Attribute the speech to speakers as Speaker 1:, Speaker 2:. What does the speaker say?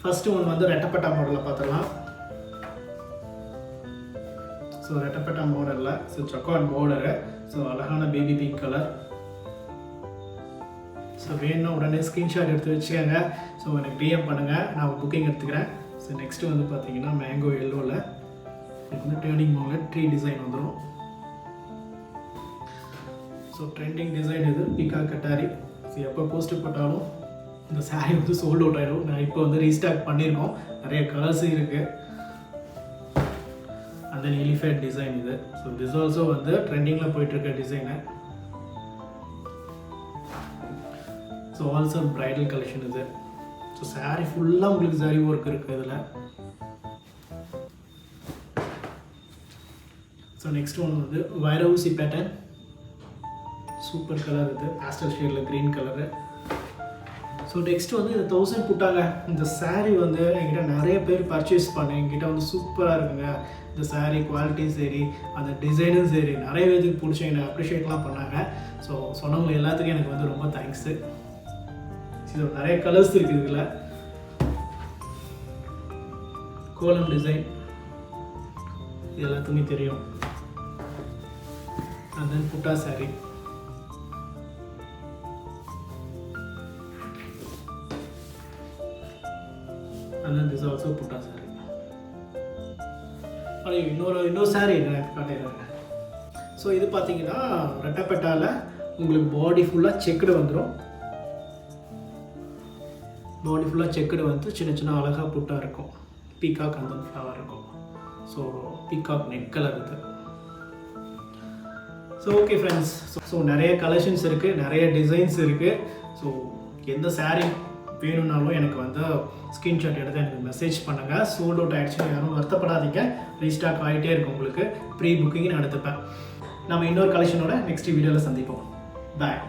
Speaker 1: First ஒன்று வந்து ரெட்டப்பட்டா மாடலில் பார்த்துடலாம். ஸோ ரெட்டப்பட்டா மாடலில் ஜக்கார்ட் பார்டரு, ஸோ அழகான பேபி பிங்க் கலர். ஸோ வேணும்னா உடனே ஸ்க்ரீன்ஷாட் எடுத்து வச்சுக்கோங்க. ஸோ எனக்கு டிஎம் பண்ணுங்கள், நான் புக்கிங் எடுத்துக்கிறேன். ஸோ நெக்ஸ்ட்டு வந்து பார்த்தீங்கன்னா மேங்கோ எல்லோவில் இதுக்கு வந்து டேர்னிங் மோடில் ட்ரீ டிசைன் வந்துடும். ஸோ ட்ரெண்டிங் டிசைன் இது பீகாக் கட்டாரி. ஸோ எப்போ போஸ்ட்டு போட்டாலும் இந்த சாரீ வந்து சோல்ட் அவுட் ஆகிடும். நான் இப்போ வந்து ரீஸ்டாக் பண்ணியிருக்கோம், நிறைய கலர்ஸும் இருக்குது. அந்த எலிஃபேண்ட் டிசைன் இது. ஸோ திஸ் ஆல்சோ வந்து ட்ரெண்டிங்கில் போயிட்டுருக்க design. So also bridal collection இது. ஸோ சாரீ ஃபுல்லாக உங்களுக்கு சாரீ ஒர்க் இருக்குது இதில். ஸோ நெக்ஸ்ட் ஒன்று வந்து வைரவுசி பேட்டர்ன், சூப்பர் கலர் இது, பாஸ்டல் ஷேடில் க்ரீன் கலரு. ஸோ நெக்ஸ்ட் வந்து இந்த 1000 புட்டாங்க. இந்த சாரீ வந்து என்கிட்ட நிறைய பேர் பர்ச்சேஸ் பண்ணேன். என்கிட்ட வந்து சூப்பராக இருக்குங்க இந்த சாரீ, குவாலிட்டி சரி, அந்த டிசைனும் சரி, நிறைய பேருக்கு பிடிச்சி என்னை அப்ரிஷியேட்லாம் பண்ணாங்க. ஸோ சொன்னவங்க எல்லாத்துக்கும் எனக்கு வந்து ரொம்ப தேங்க்ஸு. இது நிறைய கலர்ஸ் இருக்குது இதில். கோலம் டிசைன் இது எல்லாத்துக்குமே தெரியும். அண்ட் தென் புட்டா sari. And then this also putta saree. அது இன்னொரு saree எனக்கு காட்டிடுறாங்க. ஸோ இது பார்த்தீங்கன்னா ரெட்டப்பட்டாவில் உங்களுக்கு பாடி ஃபுல்லாக செக்குடு வந்துடும். பாடி ஃபுல்லாக செக்குடு வந்து சின்ன சின்ன அழகாக புட்டா இருக்கும். பீகாக் அந்த ஃப்ளவர் இருக்கும். ஸோ பீகாக் நெக் கலர் இது. ஸோ ஓகே ஃப்ரெண்ட்ஸ், ஸோ நிறைய கலெக்ஷன்ஸ் இருக்குது, நிறைய டிசைன்ஸ் இருக்குது. ஸோ எந்த saree வேணும்னாலும் எனக்கு வந்து ஸ்க்ரீன்ஷாட் எடுத்து எனக்கு மெசேஜ் பண்ணுங்கள். சோல்ட் அவுட் ஆகிடுச்சு யாரும் வருத்தப்படாதீங்க, ரீஸ்டாக் ஆகிட்டே இருக்கும். உங்களுக்கு ப்ரீ புக்கிங் நான் எடுத்துப்பேன். நம்ம இன்னொரு கலெக்ஷனோட நெக்ஸ்ட் வீடியோவில் சந்திப்போம். பாய்.